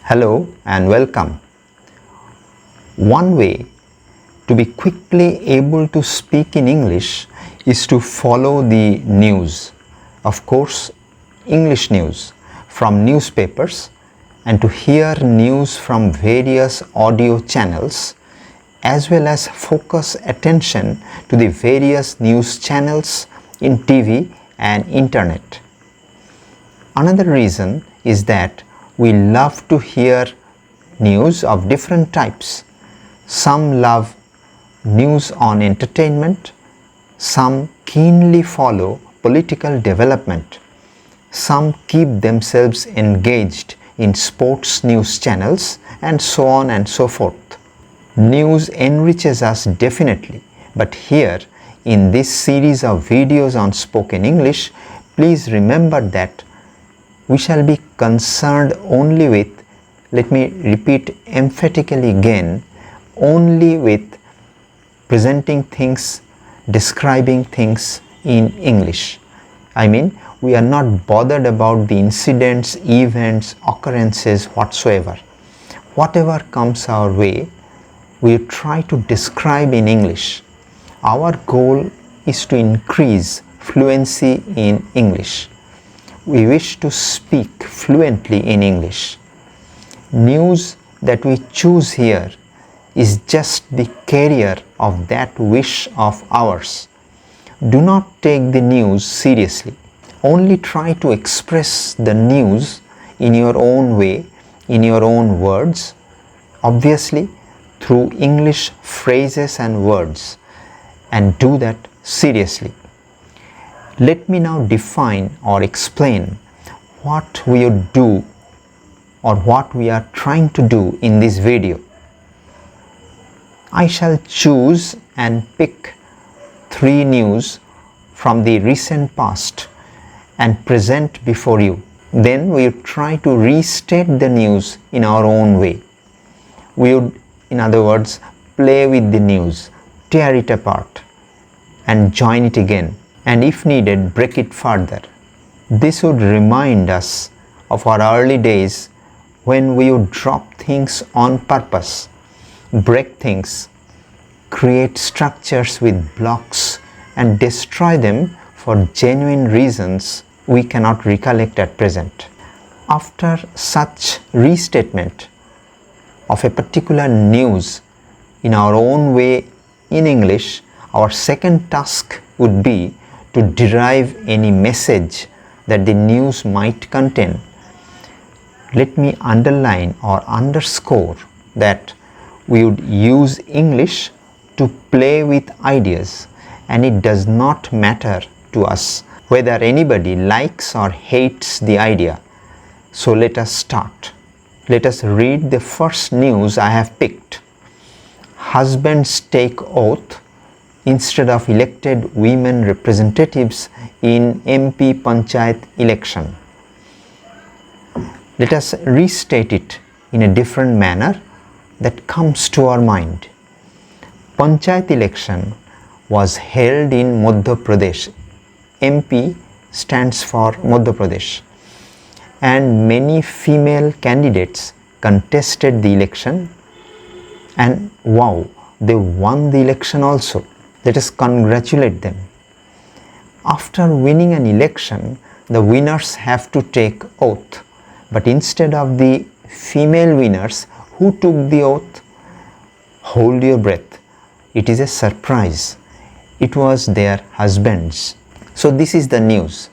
Hello and welcome. One way to be quickly able to speak in English is to follow the news. Of course, English news from newspapers and to hear news from various audio channels, as well as focus attention to the various news channels in TV and internet. Another reason is that we love to hear news of different types. Some love news on entertainment, some keenly follow political development, some keep themselves engaged in sports news channels, and so on and so forth. News enriches us definitely, but here in this series of videos on spoken English, please remember that we shall be concerned only with, let me repeat emphatically again, only with presenting things, describing things in English. I mean, we are not bothered about the incidents, events, occurrences whatsoever. Whatever comes our way, we try to describe in English. Our goal is to increase fluency in English. We wish to speak fluently in English. News that we choose here is just the carrier of that wish of ours. Do not take the news seriously. Only try to express the news in your own way, in your own words, obviously through English phrases and words, and do that seriously. Let me now define or explain what we would do or what we are trying to do in this video. I shall choose and pick 3 news from the recent past and present before you. Then we would try to restate the news in our own way. We would, in other words, play with the news, tear it apart and join it again, and if needed, break it further. This would remind us of our early days when we would drop things on purpose, break things, create structures with blocks and destroy them for genuine reasons we cannot recollect at present. After such restatement of a particular news in our own way in English, our second task would be to derive any message that the news might contain. Let me underline or underscore that we would use English to play with ideas, and it does not matter to us whether anybody likes or hates the idea. So let us start. Let us read the first news I have picked. Husbands take oath instead of elected women representatives in MP Panchayat election. Let us restate it in a different manner that comes to our mind. Panchayat election was held in Madhya Pradesh. MP stands for Madhya Pradesh. And many female candidates contested the election, and wow, they won the election also. Let us congratulate them. After winning an election, the winners have to take oath. But instead of the female winners, who took the oath? Hold your breath. It is a surprise. It was their husbands. So this is the news.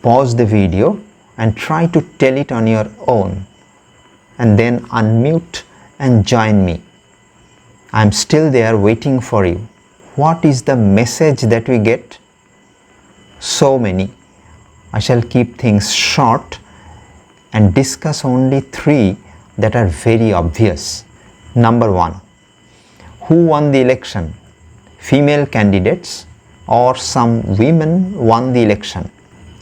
Pause the video and try to tell it on your own, and then unmute and join me. I am still there waiting for you. What is the message that we get? So many. I shall keep things short and discuss only 3 that are very obvious. Number 1. Who won the election? Female candidates or some women won the election?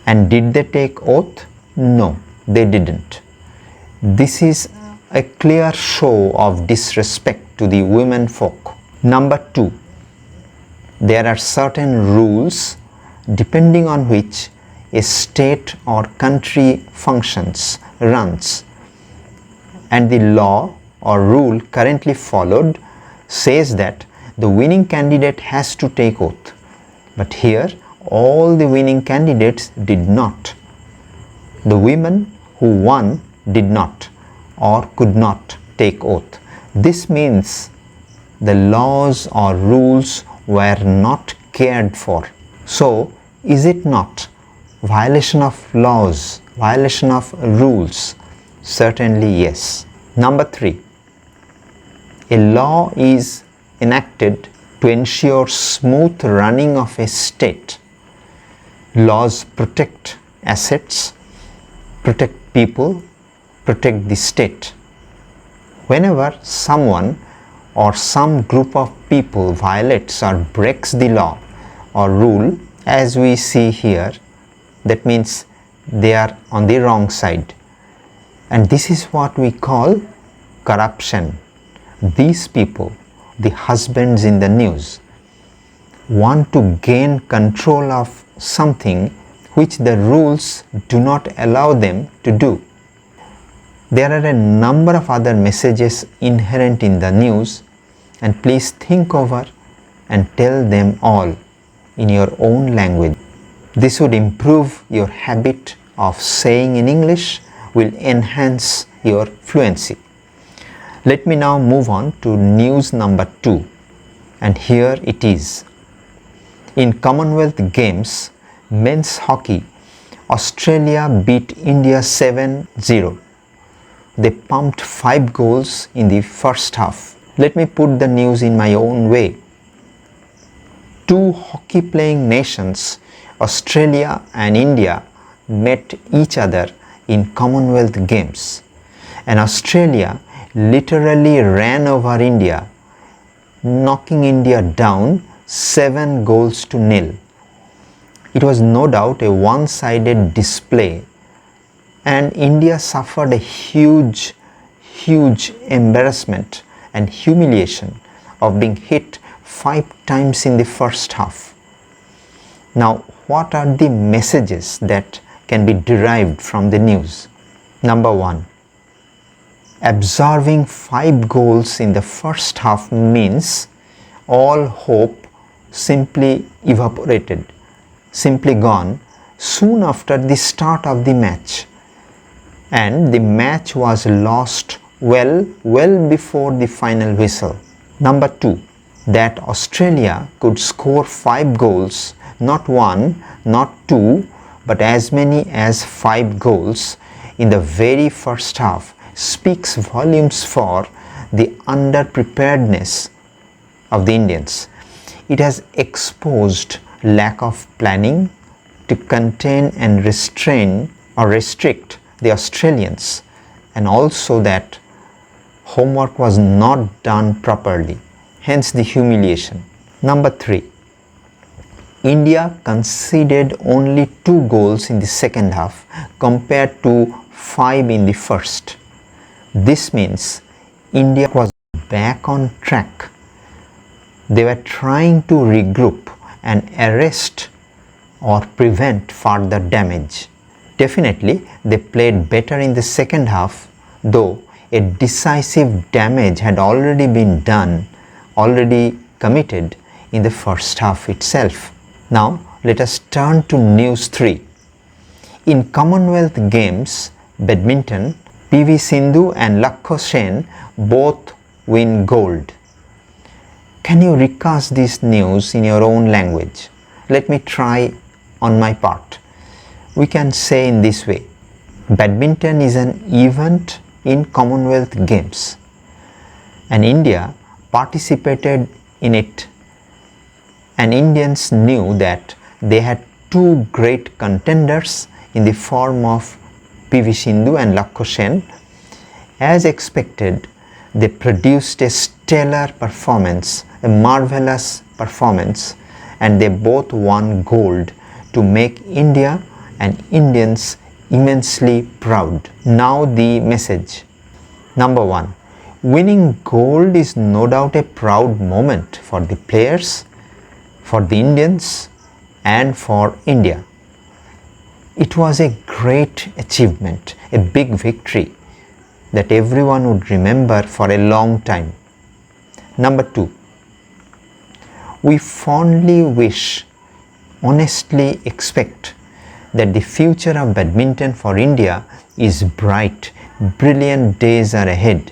And did they take oath? No, they didn't. This is a clear show of disrespect to the women folk. Number 2. There are certain rules depending on which a state or country functions, runs, and the law or rule currently followed says that the winning candidate has to take oath. But here all the winning candidates did not. The women who won did not or could not take oath. This means the laws or rules were not cared for. So, is it not violation of laws, violation of rules? Certainly yes. Number 3. A law is enacted to ensure smooth running of a state. Laws protect assets, protect people, protect the state. Whenever someone or some group of people violates or breaks the law or rule, as we see here, that means they are on the wrong side. And this is what we call corruption. These people, the husbands in the news, want to gain control of something which the rules do not allow them to do. There are a number of other messages inherent in the news, and please think over and tell them all in your own language. This would improve your habit of saying in English, will enhance your fluency. Let me now move on to news number 2, and here it is. In Commonwealth Games, men's hockey, Australia beat India 7-0. They pumped 5 goals in the first half. Let me put the news in my own way. 2 hockey playing nations, Australia and India, met each other in Commonwealth Games, and Australia literally ran over India, knocking India down 7-0. It was no doubt a one-sided display, and India suffered a huge embarrassment and humiliation of being hit 5 times in the first half. Now, what are the messages that can be derived from the news? Number 1. Absorbing 5 goals in the first half means all hope simply evaporated, simply gone soon after the start of the match. And the match was lost well before the final whistle. Number 2, that Australia could score 5 goals, not 1, not 2, but as many as 5 goals in the very first half speaks volumes for the underpreparedness of the Indians. It has exposed lack of planning to contain and restrain or restrict the Australians, and also that homework was not done properly, hence the humiliation. Number 3, India conceded only 2 goals in the second half compared to 5 in the first. This means India was back on track. They were trying to regroup and arrest or prevent further damage. Definitely, they played better in the second half, though a decisive damage had already been done, already committed in the first half itself. Now, let us turn to news 3. In Commonwealth Games, badminton, PV Sindhu and Lakshya Sen both win gold. Can you recast this news in your own language? Let me try on my part. We can say in this way: badminton is an event in Commonwealth Games, and India participated in it, and Indians knew that they had 2 great contenders in the form of PV Sindhu and Lakshya Sen. As expected, they produced a stellar performance, a marvelous performance, and they both won gold to make India and Indians immensely proud. Now the message. Number 1. Winning gold is no doubt a proud moment for the players, for the Indians, and for India. It was a great achievement, a big victory. that everyone would remember for a long time. Number 2, we fondly wish, honestly expect that the future of badminton for India is bright, brilliant days are ahead.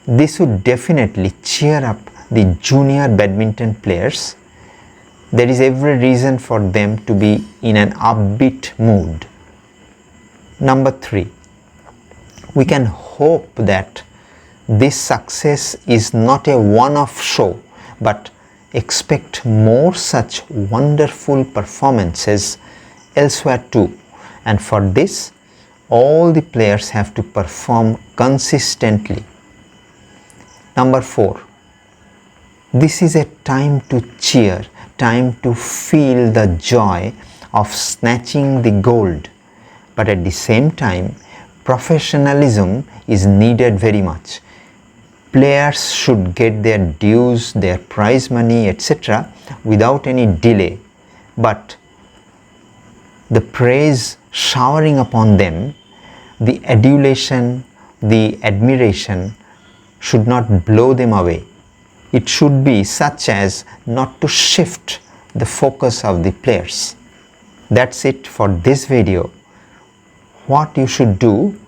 This would definitely cheer up the junior badminton players. There is every reason for them to be in an upbeat mood. Number 3, we can hope that this success is not a one-off show, but expect more such wonderful performances elsewhere too. And for this, all the players have to perform consistently. Number 4, this is a time to cheer, time to feel the joy of snatching the gold. But at the same time, professionalism is needed very much. Players should get their dues, their prize money, etc. without any delay. But the praise showering upon them, the adulation, the admiration should not blow them away. It should be such as not to shift the focus of the players. That's it for this video. What you should do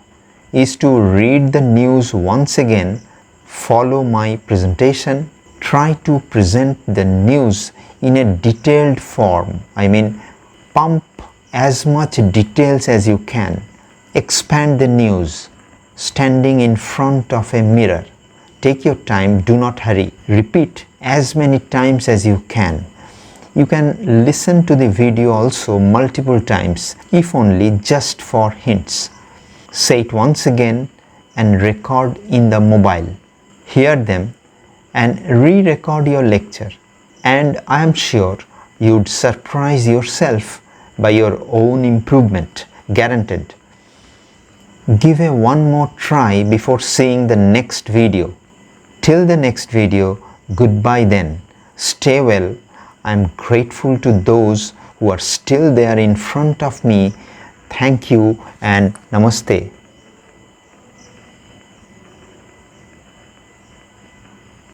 is to read the news once again, follow my presentation, try to present the news in a detailed form. I mean, pump as much details as you can. Expand the news, standing in front of a mirror. Take your time, do not hurry. Repeat as many times as you can. You can listen to the video also multiple times, if only just for hints. Say it once again and record in the mobile. Hear them and re-record your lecture. And I am sure you'd surprise yourself by your own improvement, guaranteed. Give a one more try before seeing the next video. Till the next video, goodbye then. Stay well. I am grateful to those who are still there in front of me. Thank you and namaste.